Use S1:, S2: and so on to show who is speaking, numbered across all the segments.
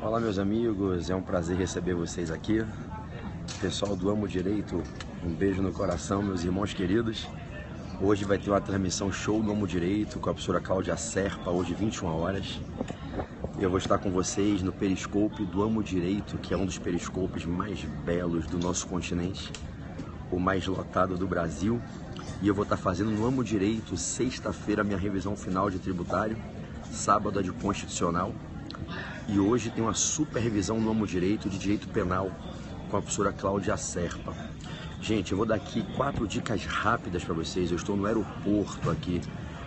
S1: Fala, meus amigos, é um prazer receber vocês aqui. Pessoal do Amo Direito, um beijo no coração, meus irmãos queridos. Hoje vai ter uma transmissão show do Amo Direito com a professora Cláudia Serpa, hoje 21 horas. Eu vou estar com vocês no Periscope do Amo Direito, que é um dos periscopes mais belos do nosso continente, o mais lotado do Brasil. E eu vou estar fazendo no Amo Direito, sexta-feira, minha revisão final de tributário, sábado a de constitucional. E hoje tem uma super revisão no Amo Direito de Direito Penal com a professora Cláudia Serpa. Gente, eu vou dar aqui 4 dicas rápidas para vocês. Eu estou no aeroporto aqui,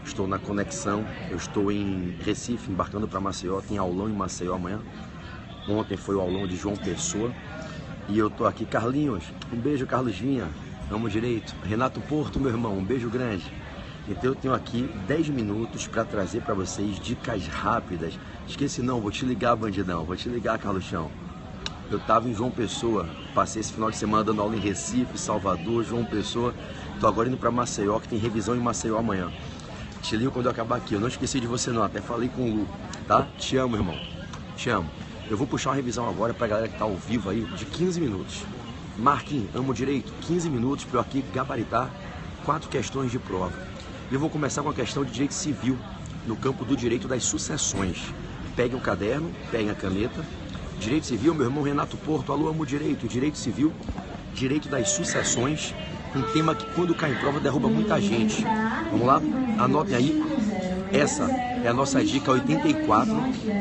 S1: estou na conexão, eu estou em Recife, embarcando para Maceió, tem aulão em Maceió amanhã. Ontem foi o aulão de João Pessoa. E eu tô aqui, Carlinhos, um beijo, Carlos Vinha, Amo Direito. Renato Porto, meu irmão, um beijo grande. Então eu tenho aqui 10 minutos para trazer para vocês dicas rápidas. Esqueci não, vou te ligar, bandidão, vou te ligar, Carluxão. Eu estava em João Pessoa, passei esse final de semana dando aula em Recife, Salvador, João Pessoa. Tô agora indo para Maceió, que tem revisão em Maceió amanhã. Te ligo quando eu acabar aqui, eu não esqueci de você não, até falei com o Lu, tá? Te amo, irmão, te amo. Eu vou puxar uma revisão agora pra galera que tá ao vivo aí, de 15 minutos. Marquinhos, Amo Direito, 15 minutos para eu aqui gabaritar 4 questões de prova. E eu vou começar com a questão de direito civil, no campo do direito das sucessões. Pegue um caderno, pegue a caneta. Direito civil, meu irmão Renato Porto, alô, Amo Direito. Direito civil, direito das sucessões, um tema que quando cai em prova derruba muita gente. Vamos lá? Anotem aí. Essa é a nossa dica 84.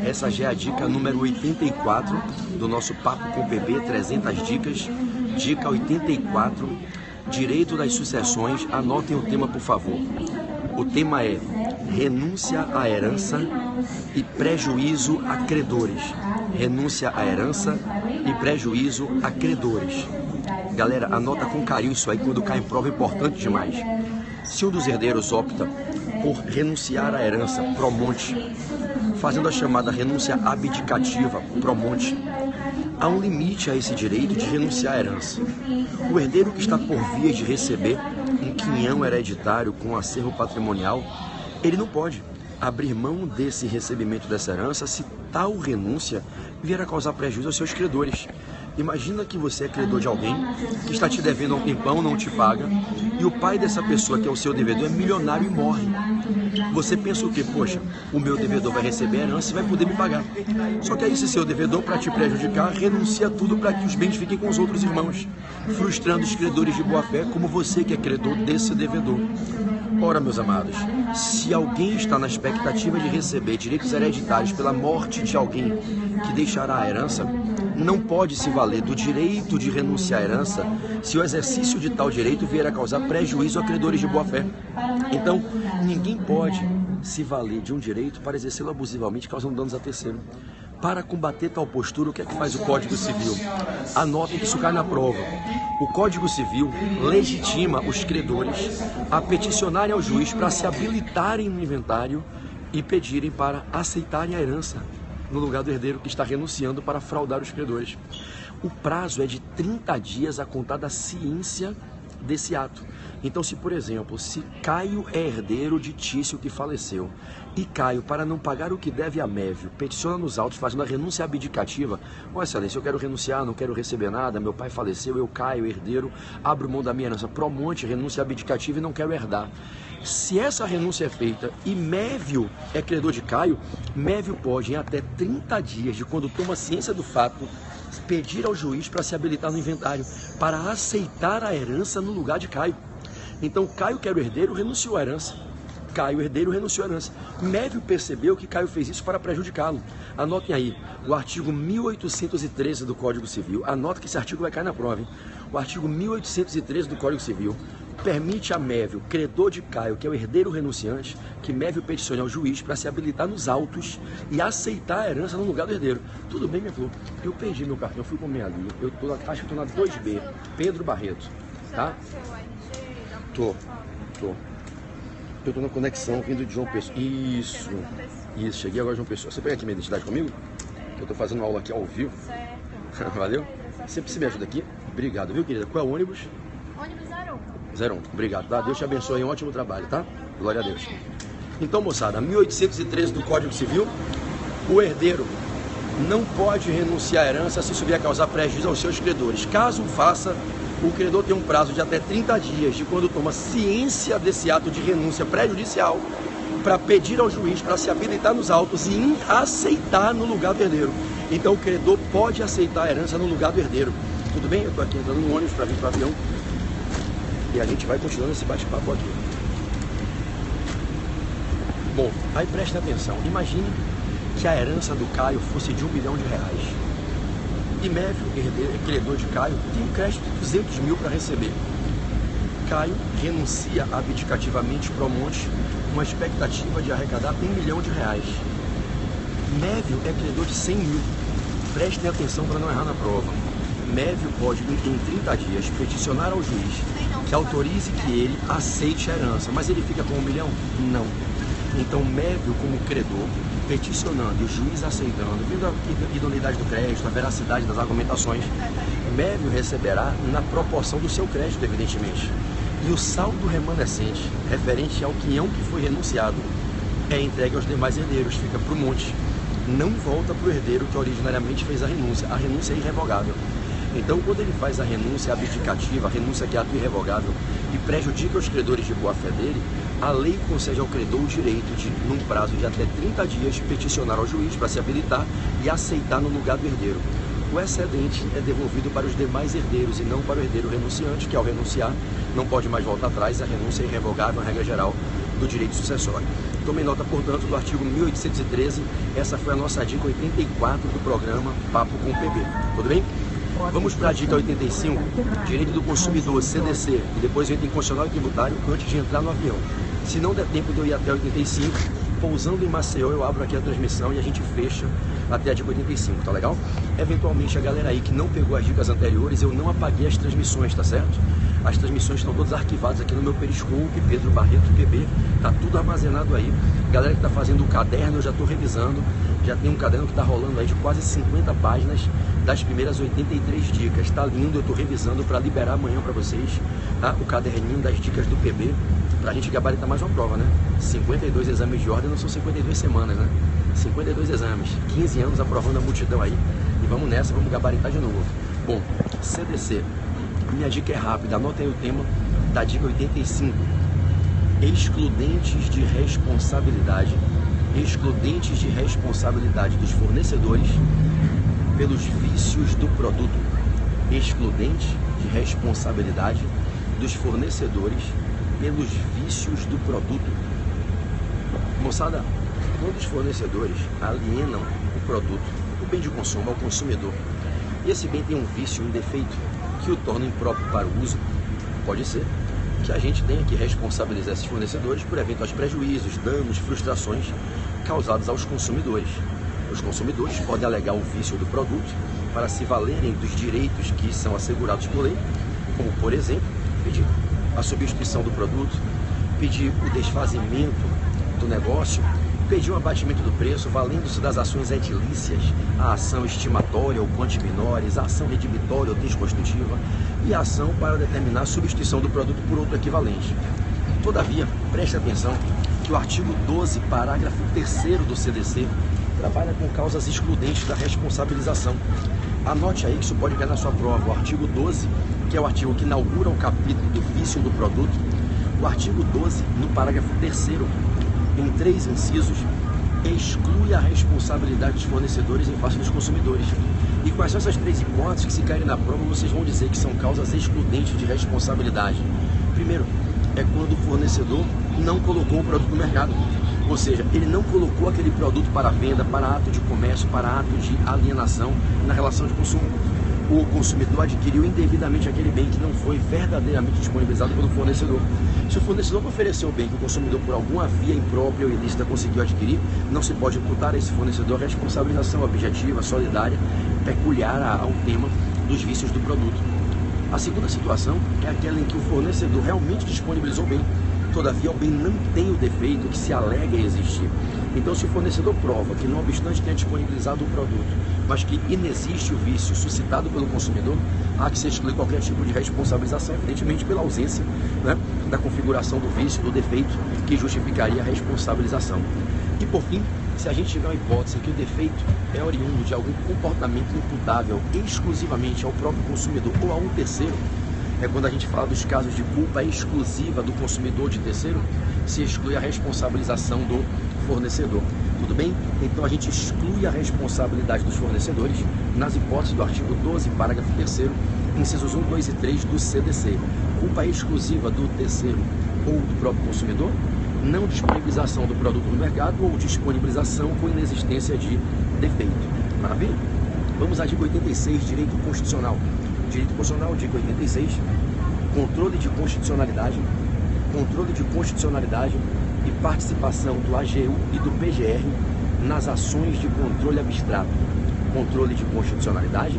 S1: Essa já é a dica número 84 do nosso Papo com PB, 300 dicas. Dica 84. Direito das sucessões, anotem o tema, por favor. O tema é renúncia à herança e prejuízo a credores. Renúncia à herança e prejuízo a credores. Galera, anota com carinho isso aí, quando cai em prova é importante demais. Se um dos herdeiros opta por renunciar à herança, pro monte, fazendo a chamada renúncia abdicativa, pro monte, há um limite a esse direito de renunciar à herança. O herdeiro que está por vias de receber um quinhão hereditário com acervo patrimonial, ele não pode abrir mão desse recebimento dessa herança se tal renúncia vier a causar prejuízo aos seus credores. Imagina que você é credor de alguém que está te devendo há um tempão, não te paga, e o pai dessa pessoa que é o seu devedor é milionário e morre. Você pensa o quê? Poxa, o meu devedor vai receber a herança e vai poder me pagar. Só que aí esse seu devedor, para te prejudicar, renuncia tudo para que os bens fiquem com os outros irmãos, frustrando os credores de boa fé como você que é credor desse devedor. Ora, meus amados, se alguém está na expectativa de receber direitos hereditários pela morte de alguém que deixará a herança, não pode se valer do direito de renunciar à herança se o exercício de tal direito vier a causar prejuízo a credores de boa-fé. Então, ninguém pode se valer de um direito para exercê-lo abusivamente, causando danos a terceiro. Para combater tal postura, o que é que faz o Código Civil? Anotem que isso cai na prova. O Código Civil legitima os credores a peticionarem ao juiz para se habilitarem no inventário e pedirem para aceitarem a herança no lugar do herdeiro que está renunciando para fraudar os credores. O prazo é de 30 dias a contar da ciência desse ato. Então, se por exemplo, se Caio é herdeiro de Tício que faleceu e Caio, para não pagar o que deve a Mévio, peticiona nos autos fazendo a renúncia abdicativa: ó, excelência, eu quero renunciar, não quero receber nada, meu pai faleceu, eu Caio, herdeiro, abro mão da minha herança, promonte, renúncia abdicativa e não quero herdar. Se essa renúncia é feita e Mévio é credor de Caio, Mévio pode, em até 30 dias de quando toma ciência do fato, pedir ao juiz para se habilitar no inventário, para aceitar a herança no lugar de Caio. Então, Caio, que era o herdeiro, renunciou à herança. Caio, herdeiro, renunciou à herança. Mévio percebeu que Caio fez isso para prejudicá-lo. Anotem aí, o artigo 1813 do Código Civil. Anota que esse artigo vai cair na prova, hein? O artigo 1813 do Código Civil permite a Mévio, credor de Caio, que é o herdeiro renunciante, que Mévio peticione ao juiz para se habilitar nos autos e aceitar a herança no lugar do herdeiro. Tudo bem, minha flor? Eu perdi meu cartão, eu fui comer ali. Acho que estou na 2B, Pedro Barreto, tá? Eu tô na conexão vindo de João Pessoa. Isso, cheguei agora de João Pessoa. Você pega aqui minha identidade comigo? Eu tô fazendo aula aqui ao vivo. Valeu? Sempre se me ajuda aqui. Obrigado, viu, querida? Qual é o ônibus?
S2: Ônibus
S1: 01. Obrigado, tá? Deus te abençoe, um ótimo trabalho, tá? Glória a Deus. Então, moçada, 1813 do Código Civil, o herdeiro não pode renunciar à herança se isso vier a causar prejuízo aos seus credores. Caso faça, o credor tem um prazo de até 30 dias de quando toma ciência desse ato de renúncia prejudicial para pedir ao juiz para se habilitar nos autos e aceitar no lugar do herdeiro. Então o credor pode aceitar a herança no lugar do herdeiro. Tudo bem? Eu estou aqui entrando no ônibus para vir para o avião e a gente vai continuando esse bate-papo aqui. Bom, aí preste atenção. Imagine que a herança do Caio fosse de R$1 milhão. E Mévio, credor de Caio, tem um crédito de 200 mil para receber. Caio renuncia abdicativamente para o monte uma expectativa de arrecadar R$1 milhão. Mévio é credor de 100 mil. Prestem atenção para não errar na prova. Mévio pode, em 30 dias, peticionar ao juiz que autorize que ele aceite a herança. Mas ele fica com R$1 milhão? Não. Então, Mévio, como credor, peticionando e o juiz aceitando, vendo a idoneidade do crédito, a veracidade das argumentações, Mévio receberá na proporção do seu crédito, evidentemente. E o saldo remanescente, referente ao quinhão que foi renunciado, é entregue aos demais herdeiros, fica para o monte. Não volta para o herdeiro que originariamente fez a renúncia. A renúncia é irrevogável. Então, quando ele faz a renúncia abdicativa, a renúncia que é ato irrevogável, e prejudica os credores de boa-fé dele, a lei concede ao credor o direito de, num prazo de até 30 dias, peticionar ao juiz para se habilitar e aceitar no lugar do herdeiro. O excedente é devolvido para os demais herdeiros e não para o herdeiro renunciante, que ao renunciar não pode mais voltar atrás. A renúncia é irrevogável, a regra geral do direito sucessório. Tomem nota, portanto, do artigo 1813. Essa foi a nossa dica 84 do programa Papo com o PB. Tudo bem? Vamos para a dica 85, direito do consumidor, CDC, e depois o item constitucional e tributário antes de entrar no avião. Se não der tempo de eu ir até 85, pousando em Maceió, eu abro aqui a transmissão e a gente fecha até a dica 85, tá legal? Eventualmente, a galera aí que não pegou as dicas anteriores, eu não apaguei as transmissões, tá certo? As transmissões estão todas arquivadas aqui no meu Periscope, Pedro Barreto PB, tá tudo armazenado aí. Galera que tá fazendo o caderno, eu já tô revisando, já tem um caderno que tá rolando aí de quase 50 páginas das primeiras 83 dicas. Tá lindo, eu tô revisando para liberar amanhã para vocês, tá? O caderninho das dicas do PB, pra gente gabaritar mais uma prova, né? 52 exames de ordem não são 52 semanas, né? 52 exames, 15 anos aprovando a multidão aí. E vamos nessa, vamos gabaritar de novo. Bom, CDC. Minha dica é rápida, anotem aí o tema da dica 85. Excludentes de responsabilidade. Excludentes de responsabilidade dos fornecedores pelos vícios do produto. Excludente de responsabilidade dos fornecedores pelos vícios do produto. Moçada, quando os fornecedores alienam o produto, o bem de consumo ao consumidor, e esse bem tem um vício, um defeito que o torna impróprio para o uso, pode ser que a gente tenha que responsabilizar esses fornecedores por eventuais prejuízos, danos, frustrações causados aos consumidores. Os consumidores podem alegar o vício do produto para se valerem dos direitos que são assegurados por lei, como, por exemplo, pedir a substituição do produto, pedir o desfazimento do negócio, pedir um abatimento do preço, valendo-se das ações edilícias, a ação estimatória ou quanti menores, a ação redibitória ou desconstitutiva e a ação para determinar a substituição do produto por outro equivalente. Todavia, preste atenção que o artigo 12, parágrafo 3º do CDC, trabalha com causas excludentes da responsabilização. Anote aí que isso pode cair na sua prova. O artigo 12, que é o artigo que inaugura o capítulo do vício do produto, o artigo 12, no parágrafo 3º, em 3 incisos, exclui a responsabilidade dos fornecedores em face dos consumidores. E quais são essas 3 hipóteses que, se caírem na prova, vocês vão dizer que são causas excludentes de responsabilidade? Primeiro, é quando o fornecedor não colocou o produto no mercado. Ou seja, ele não colocou aquele produto para venda, para ato de comércio, para ato de alienação na relação de consumo. O consumidor adquiriu indevidamente aquele bem que não foi verdadeiramente disponibilizado pelo fornecedor. Se o fornecedor ofereceu o bem que o consumidor, por alguma via imprópria ou ilícita, conseguiu adquirir, não se pode imputar a esse fornecedor a responsabilização objetiva, solidária, peculiar ao tema dos vícios do produto. A segunda situação é aquela em que o fornecedor realmente disponibilizou o bem, todavia o bem não tem o defeito que se alega existir. Então, se o fornecedor prova que, não obstante tenha disponibilizado o produto, mas que inexiste o vício suscitado pelo consumidor, há que se excluir qualquer tipo de responsabilização, evidentemente pela ausência, né, da configuração do vício, do defeito que justificaria a responsabilização. E por fim, se a gente tiver uma hipótese que o defeito é oriundo de algum comportamento imputável exclusivamente ao próprio consumidor ou a um terceiro, é quando a gente fala dos casos de culpa exclusiva do consumidor ou de terceiro, se exclui a responsabilização do fornecedor. Tudo bem? Então a gente exclui a responsabilidade dos fornecedores nas hipóteses do artigo 12, parágrafo 3º, incisos 1, 2 e 3 do CDC. Culpa exclusiva do terceiro ou do próprio consumidor, não disponibilização do produto no mercado ou disponibilização com inexistência de defeito. Maravilha? Vamos ao artigo 86, direito constitucional. Direito constitucional, artigo 86, controle de constitucionalidade e participação do AGU e do PGR nas ações de controle abstrato. Controle de constitucionalidade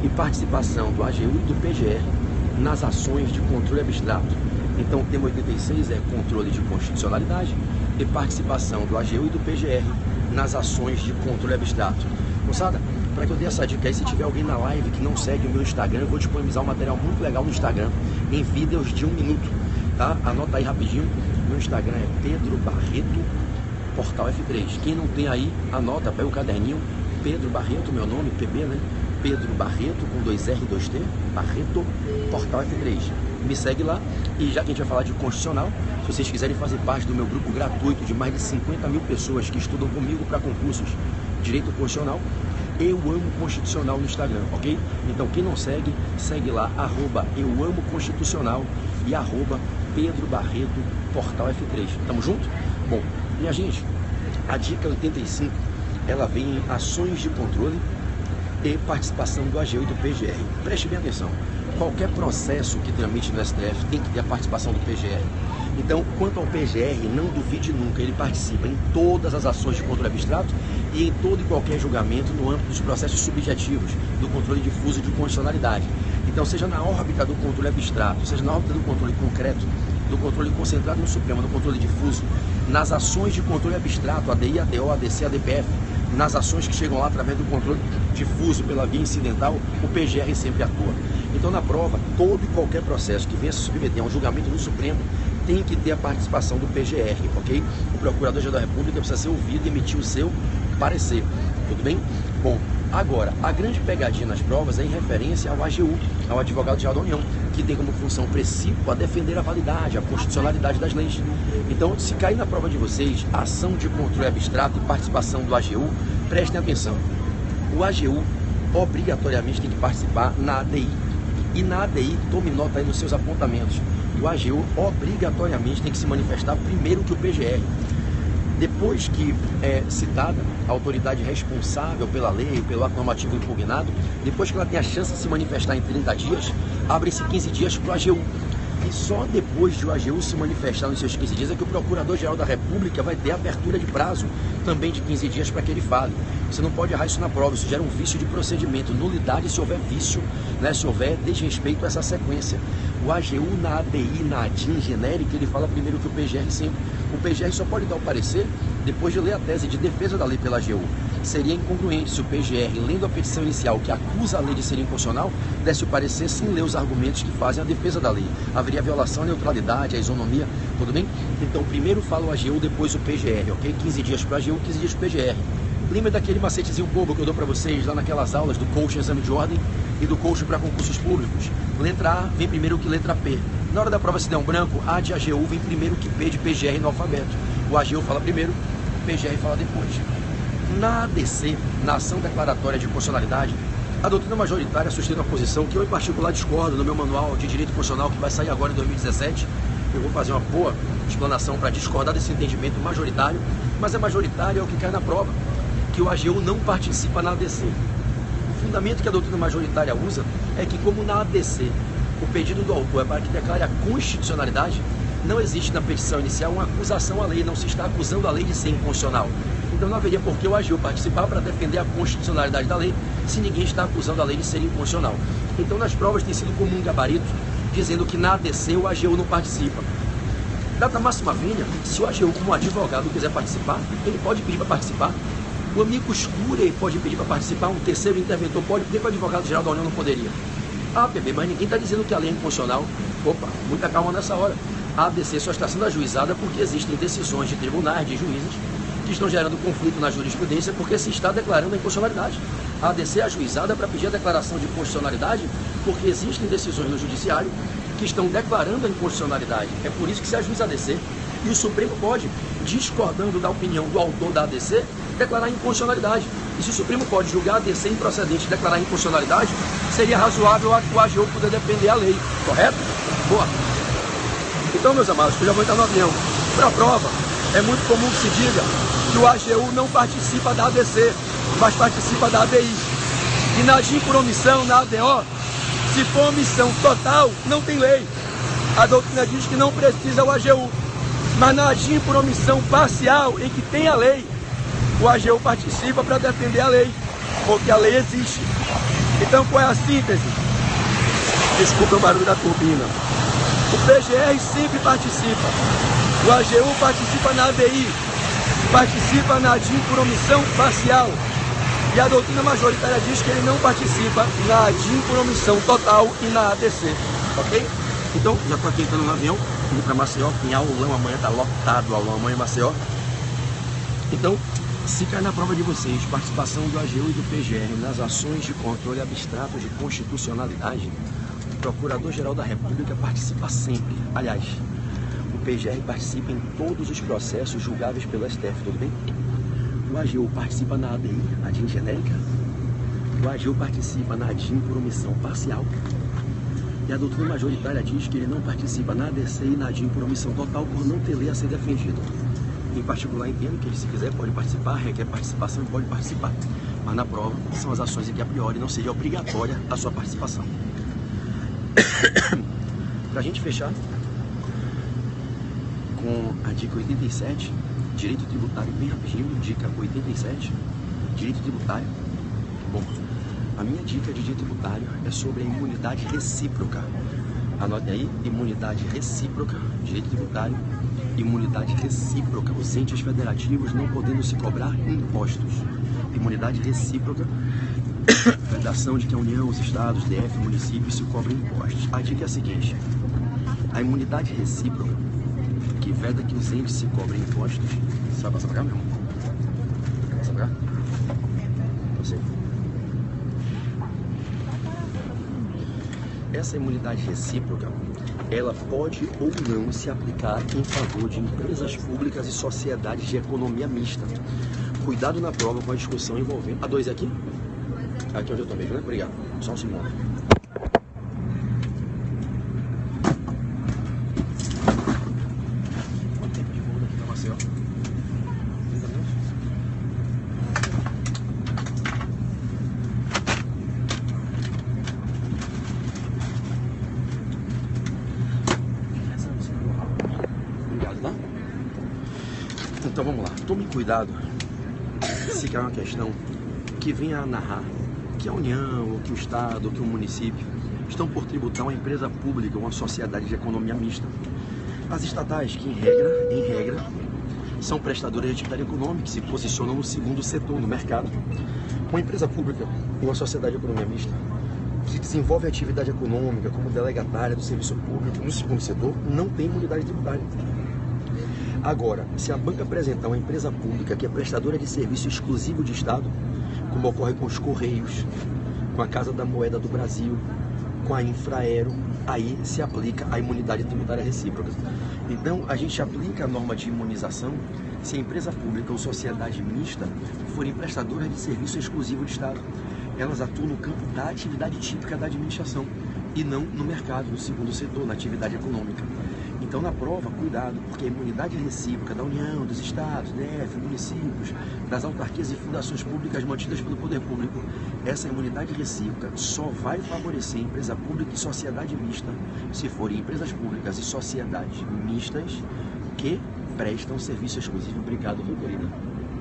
S1: e participação do AGU e do PGR nas ações de controle abstrato. Então o tema 86 é controle de constitucionalidade e participação do AGU e do PGR nas ações de controle abstrato. Moçada, para que eu dê essa dica aí, se tiver alguém na live que não segue o meu Instagram, eu vou disponibilizar um material muito legal no Instagram, em vídeos de 1 minuto, tá? Anota aí rapidinho, meu Instagram é Pedro Barreto, Portal F3. Quem não tem aí, anota, pega o caderninho, Pedro Barreto, meu nome, PB, né? Pedro Barreto, com 2R e 2T, Barreto, Portal F3. Me segue lá, e já que a gente vai falar de constitucional, se vocês quiserem fazer parte do meu grupo gratuito de mais de 50 mil pessoas que estudam comigo para concursos de direito constitucional, Eu Amo Constitucional no Instagram, ok? Então quem não segue, segue lá, @euamoconstitucional e @Pedro Barreto, Portal F3. Tamo junto? Bom, minha gente, a dica 85, ela vem em ações de controle e participação do AGU e do PGR. Preste bem atenção, qualquer processo que tramite no STF tem que ter a participação do PGR. Então, quanto ao PGR, não duvide nunca, ele participa em todas as ações de controle abstrato e em todo e qualquer julgamento no âmbito dos processos subjetivos, do controle difuso de constitucionalidade. Então, seja na órbita do controle abstrato, seja na órbita do controle concreto, do controle concentrado no Supremo, do controle difuso, nas ações de controle abstrato, ADI, ADO, ADC, ADPF, nas ações que chegam lá através do controle difuso pela via incidental, o PGR sempre atua. Então, na prova, todo e qualquer processo que venha se submeter a um julgamento no Supremo tem que ter a participação do PGR, ok? O Procurador-Geral da República precisa ser ouvido e emitir o seu parecer, tudo bem? Bom, agora, a grande pegadinha nas provas é em referência ao AGU, ao Advogado-Geral da União, que tem como função principal a defender a validade, a constitucionalidade das leis. Então, se cair na prova de vocês a ação de controle abstrato e participação do AGU, prestem atenção. O AGU obrigatoriamente tem que participar na ADI. E na ADI, tome nota aí nos seus apontamentos. O AGU obrigatoriamente tem que se manifestar primeiro que o PGR. Depois que é citada a autoridade responsável pela lei, pelo ato normativo impugnado, depois que ela tem a chance de se manifestar em 30 dias, abre-se 15 dias para o AGU. E só depois de o AGU se manifestar nos seus 15 dias é que o Procurador-Geral da República vai ter abertura de prazo também de 15 dias para que ele fale. Você não pode errar isso na prova, isso gera um vício de procedimento, nulidade se houver vício, né, se houver desrespeito a essa sequência. O AGU na ADI, na ADIM genérica, ele fala primeiro que o PGR sempre. O PGR só pode dar o parecer depois de ler a tese de defesa da lei pela AGU. Seria incongruente se o PGR, lendo a petição inicial que acusa a lei de ser inconstitucional, desse o parecer sem ler os argumentos que fazem a defesa da lei. Haveria violação à neutralidade, à isonomia, tudo bem? Então, primeiro fala o AGU, depois o PGR, ok? 15 dias para o AGU, 15 dias para o PGR. Lembra daquele macetezinho bobo que eu dou para vocês lá naquelas aulas do coaching exame de ordem e do coaching para concursos públicos? Letra A vem primeiro que letra P. Na hora da prova, se der um branco, A de AGU vem primeiro que P de PGR no alfabeto. O AGU fala primeiro, o PGR fala depois. Na ADC, na ação declaratória de constitucionalidade, a doutrina majoritária sustenta a posição que eu, em particular, discordo no meu manual de direito constitucional, que vai sair agora em 2017. Eu vou fazer uma boa explanação para discordar desse entendimento majoritário, mas é majoritário é o que cai na prova, que o AGU não participa na ADC. O fundamento que a doutrina majoritária usa é que, como na ADC o pedido do autor é para que declare a constitucionalidade, não existe na petição inicial uma acusação à lei, não se está acusando a lei de ser inconstitucional. Então não haveria por que o AGU participar para defender a constitucionalidade da lei, se ninguém está acusando a lei de ser inconstitucional. Então nas provas tem sido comum um gabarito dizendo que na ADC o AGU não participa. Data máxima vinha, se o AGU como advogado quiser participar, ele pode pedir para participar. O amicus curiae pode pedir para participar, um terceiro interventor pode pedir para o advogado-geral da União não poderia. Ah, PB, mas ninguém está dizendo que a lei é inconstitucional. Opa, muita calma nessa hora. A ADC só está sendo ajuizada porque existem decisões de tribunais, de juízes, que estão gerando conflito na jurisprudência, porque se está declarando a inconstitucionalidade. A ADC é ajuizada para pedir a declaração de constitucionalidade, porque existem decisões no judiciário que estão declarando a inconstitucionalidade. É por isso que se ajuiza a ADC. E o Supremo pode, discordando da opinião do autor da ADC, declarar inconstitucionalidade. E se o Supremo pode julgar a ADC improcedente e declarar inconstitucionalidade, seria razoável o AGU poder defender a lei, correto? Boa. Então, meus amados, eu já vou entrar no avião. Para a prova, é muito comum que se diga que o AGU não participa da ADC, mas participa da ADI. E na AGIM por omissão, na ADO, se for omissão total, não tem lei. A doutrina diz que não precisa o AGU. Mas na AGIM por omissão parcial, em que tem a lei, o AGU participa para defender a lei, porque a lei existe. Então, qual é a síntese? Desculpa o barulho da turbina. O PGR sempre participa. O AGU participa na ADI, participa na AGIM por omissão parcial. E a doutrina majoritária diz que ele não participa na AGIM por omissão total e na ADC. Ok? Então, já estou aqui entrando no avião, indo para Maceió, tem aulão amanhã, está lotado o aulão amanhã em Maceió. Então, se cai na prova de vocês, participação do AGU e do PGR nas ações de controle abstrato de constitucionalidade, o Procurador-Geral da República participa sempre. Aliás, o PGR participa em todos os processos julgáveis pelo STF, tudo bem? O AGU participa na ADI, ADIM genérica. O AGU participa na ADIM por omissão parcial. E a doutrina majoritária diz que ele não participa na ADC e na ADIM por omissão total por não ter lei a ser defendida. Em particular, entendo que ele, se quiser, pode participar, requer participação e pode participar. Mas na prova, são as ações em que a priori não seja obrigatória a sua participação. Para a gente fechar com a dica 87, direito tributário bem rapidinho, dica 87, direito tributário. Bom, a minha dica de direito tributário é sobre a imunidade recíproca. Anotem aí, imunidade recíproca, direito tributário, imunidade recíproca, os entes federativos não podendo se cobrar impostos. Imunidade recíproca, vedação de que a União, os estados, DF, municípios se cobrem impostos. A dica é a seguinte: a imunidade recíproca, que veda que os entes se cobrem impostos. Você vai passar pra cá mesmo? Vai passar pra cá? Você. Essa imunidade recíproca, ela pode ou não se aplicar em favor de empresas públicas e sociedades de economia mista. Cuidado na prova com a discussão envolvendo... A 2 é aqui? Aqui onde eu tô mesmo, né? Obrigado. Só um segundo. Quanto tempo de voo daqui pra Maceió? 30 minutos? Obrigado, tá? Então vamos lá. Tome cuidado se quer uma questão que venha a narrar que a União, ou que o Estado, ou que o município estão por tributar uma empresa pública, uma sociedade de economia mista. As estatais, que em regra, são prestadoras de atividade econômica, que se posicionam no segundo setor, no mercado. Uma empresa pública e uma sociedade de economia mista que desenvolve atividade econômica como delegatária do serviço público no segundo setor não tem imunidade tributária. Agora, se a banca apresentar uma empresa pública que é prestadora de serviço exclusivo de Estado, como ocorre com os Correios, com a Casa da Moeda do Brasil, com a Infraero, aí se aplica a imunidade tributária recíproca. Então, a gente aplica a norma de imunização se a empresa pública ou sociedade mista forem prestadoras de serviço exclusivo de Estado. Elas atuam no campo da atividade típica da administração e não no mercado, no segundo setor, na atividade econômica. Então, na prova, cuidado, porque a imunidade recíproca da União, dos Estados, DF, municípios, das autarquias e fundações públicas mantidas pelo poder público, essa imunidade recíproca só vai favorecer a empresa pública e sociedade mista se forem empresas públicas e sociedades mistas que prestam serviço exclusivo. Obrigado, viu, querida?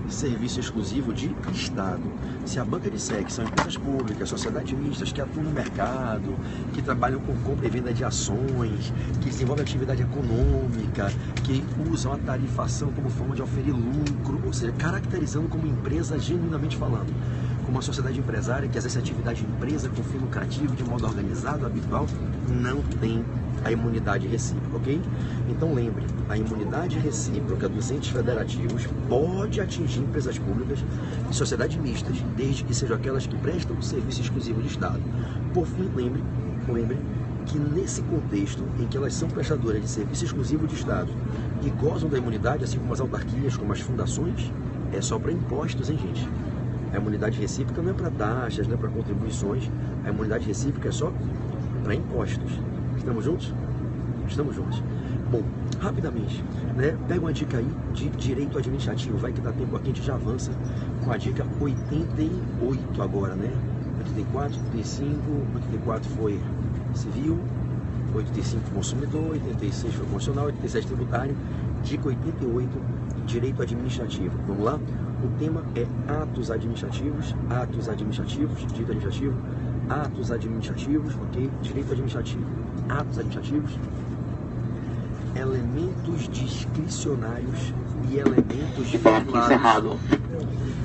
S1: Serviço exclusivo de Estado. Se a banca disser que são empresas públicas, sociedades mistas que atuam no mercado, que trabalham com compra e venda de ações, que desenvolvem atividade econômica, que usam a tarifação como forma de oferir lucro, ou seja, caracterizando como empresa genuinamente falando, como uma sociedade empresária que exerce atividade de empresa com fim lucrativo de modo organizado, habitual, não tem a imunidade recíproca, ok? Então lembre, a imunidade recíproca dos entes federativos pode atingir empresas públicas e sociedades mistas, desde que sejam aquelas que prestam serviço exclusivo de Estado. Por fim, lembre que nesse contexto em que elas são prestadoras de serviço exclusivo de Estado e gozam da imunidade, assim como as autarquias, como as fundações, é só para impostos, hein, gente? A imunidade recíproca não é para taxas, não é para contribuições, a imunidade recíproca é só para impostos. Estamos juntos? Estamos juntos. Bom, rapidamente, né? Pega uma dica aí de direito administrativo, vai que dá tempo aqui, a gente já avança com a dica 88 agora, né? 84, 85, 84 foi civil, 85 consumidor, 86 foi constitucional, 87 tributário, dica 88, direito administrativo. Vamos lá? O tema é atos administrativos, direito administrativo, atos administrativos, ok? Direito administrativo, atos administrativos, elementos discricionários e elementos vinculados.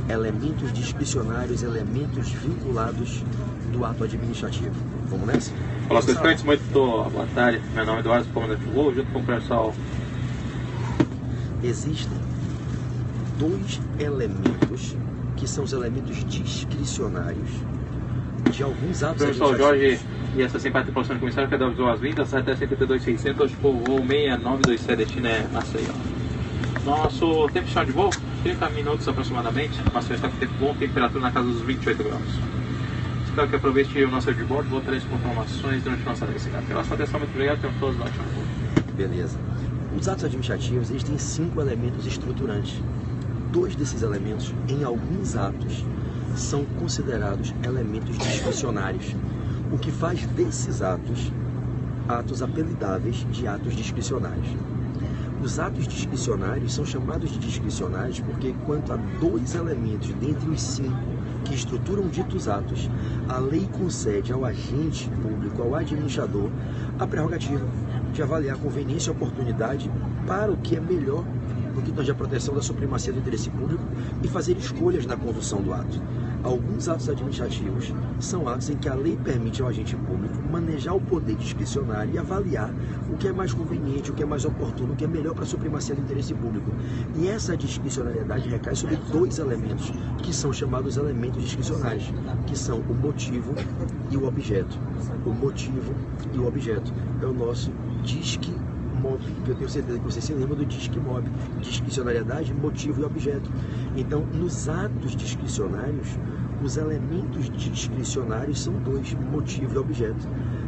S1: Elementos discricionários, elementos vinculados do ato administrativo. Vamos nessa?
S2: Olá, pessoas, muito boa tarde. Meu nome é Eduardo, comandante do voo, junto com o pessoal.
S1: Existem dois elementos que são os elementos discricionários de alguns atos
S2: Professor
S1: administrativos.
S2: Jorge e essa simpática professora de comissário, quero dar as boas-vindas até 72600 por voo 6927, destino é Maceió. Nosso tempo de voo, 30 minutos aproximadamente. Maceió está com tempo bom, temperatura na casa dos 28 graus. Espero que aproveite o nosso de bordo, vou trazer informações durante a nossa descida. Pela sua atenção, muito obrigado, tenham todos um ótimo voo.
S1: Beleza. Os atos administrativos, eles têm 5 elementos estruturantes. 2 desses elementos, em alguns atos, são considerados elementos discricionários, o que faz desses atos apelidáveis de atos discricionários. Os atos discricionários são chamados de discricionários porque, quanto a 2 elementos dentre os 5 que estruturam ditos atos, a lei concede ao agente público, ao administrador, a prerrogativa de avaliar a conveniência e oportunidade para o que é melhor no que tange a proteção da supremacia do interesse público e fazer escolhas na condução do ato. Alguns atos administrativos são atos em que a lei permite ao agente público manejar o poder discricionário e avaliar o que é mais conveniente, o que é mais oportuno, o que é melhor para a supremacia do interesse público. E essa discricionariedade recai sobre 2 elementos, que são chamados elementos discricionários, que são o motivo e o objeto. O motivo e o objeto é o nosso disque mob, que eu tenho certeza que você se lembra do disque mob, discricionariedade, motivo e objeto. Então, nos atos discricionários, os elementos discricionários são 2, motivo e objeto,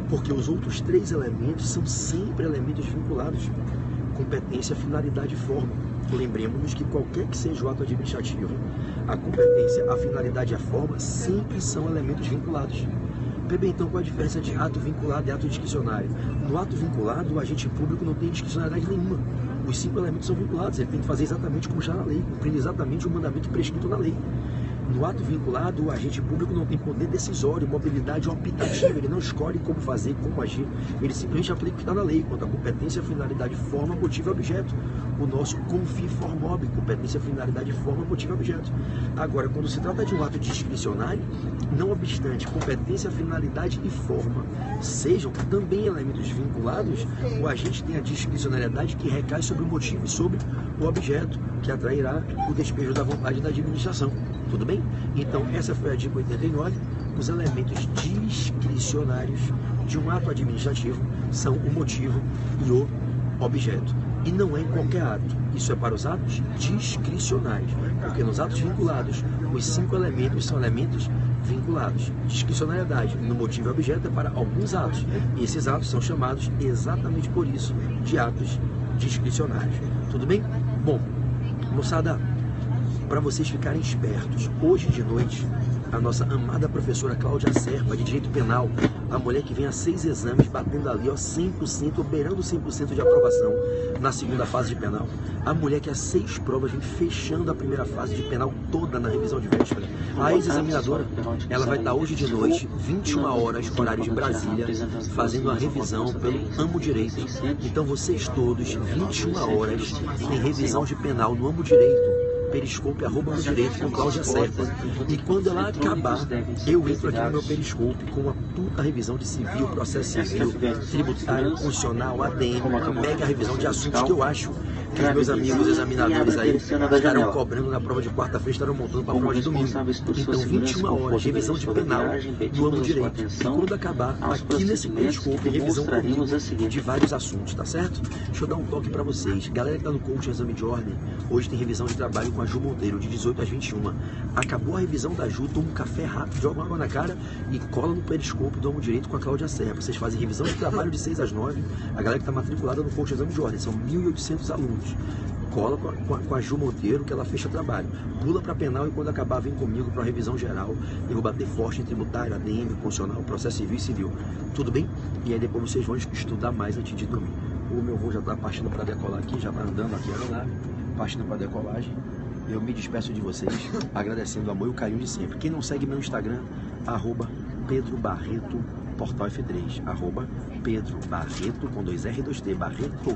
S1: porque os outros 3 elementos são sempre elementos vinculados, competência, finalidade e forma. Lembremos-nos que qualquer que seja o ato administrativo, a competência, a finalidade e a forma sempre são elementos vinculados. Bem, então, qual a diferença de ato vinculado e ato discricionário? No ato vinculado, o agente público não tem discricionariedade nenhuma. Os 5 elementos são vinculados, ele tem que fazer exatamente como está na lei, cumprindo exatamente o mandamento prescrito na lei. No ato vinculado, o agente público não tem poder decisório, mobilidade optativa, ele não escolhe como fazer, como agir, ele simplesmente aplica o que está na lei, quanto a competência, finalidade, forma, motivo e objeto. O nosso confi-formob, competência, finalidade, forma, motivo e objeto. Agora, quando se trata de um ato discricionário, não obstante competência, finalidade e forma sejam também elementos vinculados, o agente tem a discricionariedade que recai sobre o motivo e sobre o objeto, que atrairá o despejo da vontade da administração. Tudo bem? Então, essa foi a dica 89. Os elementos discricionários de um ato administrativo são o motivo e o objeto. E não é em qualquer ato. Isso é para os atos discricionários. Porque nos atos vinculados, os 5 elementos são elementos vinculados. Discricionariedade no motivo e objeto é para alguns atos. E esses atos são chamados exatamente por isso de atos discricionários. Tudo bem? Bom, moçada, para vocês ficarem espertos, hoje de noite, a nossa amada professora Cláudia Serpa, de Direito Penal, a mulher que vem a 6 exames, batendo ali, ó, 100%, beirando 100% de aprovação na segunda fase de penal. A mulher que a 6 provas vem fechando a primeira fase de penal toda na revisão de véspera. A ex-examinadora, ela vai estar hoje de noite, 21 horas, horário de Brasília, fazendo a revisão pelo Amo Direito. Então vocês todos, 21 horas, tem revisão de penal no Amo Direito. Periscope @direito com Cláudia Serpa. E quando ela acabar, eu entro aqui no meu Periscope com uma puta revisão de civil, processo civil, tributário, constitucional, ADM, uma mega revisão de assuntos que eu acho que os meus amigos examinadores aí estarão cobrando na prova de quarta-feira, estarão montando para a prova de domingo. Então, 21 horas, revisão de penal do amo direito. E quando acabar, aqui nesse Periscope, revisão comigo de vários assuntos, tá certo? Deixa eu dar um toque para vocês. Galera que tá no coach exame de ordem, hoje tem revisão de trabalho com a Ju Monteiro, de 18 às 21. Acabou a revisão da Ju, toma um café rápido, joga uma água na cara e cola no Periscope do amo direito com a Cláudia Serra. Vocês fazem revisão de trabalho de 6 às 9. A galera que tá matriculada no coach exame de ordem, são 1.800 alunos. Cola com a Ju Monteiro, que ela fecha trabalho. Pula para penal e quando acabar vem comigo para revisão geral. Eu vou bater forte em tributário, ADM, constitucional, processo civil e civil. Tudo bem? E aí depois vocês vão estudar mais antes de dormir. O meu voo já está partindo para decolar aqui, já está andando aqui a nave, partindo para decolagem. Eu me despeço de vocês, agradecendo o amor e o carinho de sempre. Quem não segue meu Instagram, @PedroBarreto, Portal F3, @Pedro Barreto, com 2 R e 2 T, Barreto,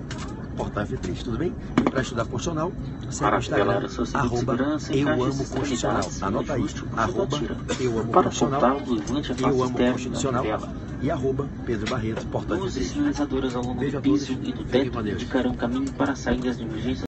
S1: Portal F3, tudo bem? E para estudar constitucional, segue o Instagram, @EuAmoConstitucional. Anota aí, @EuAmoConstitucional, EuAmoConstitucional e @Pedro Barreto, Portal F3.
S3: Luzes sinalizadoras ao longo do piso e do teto indicarão caminho para saídas de emergência.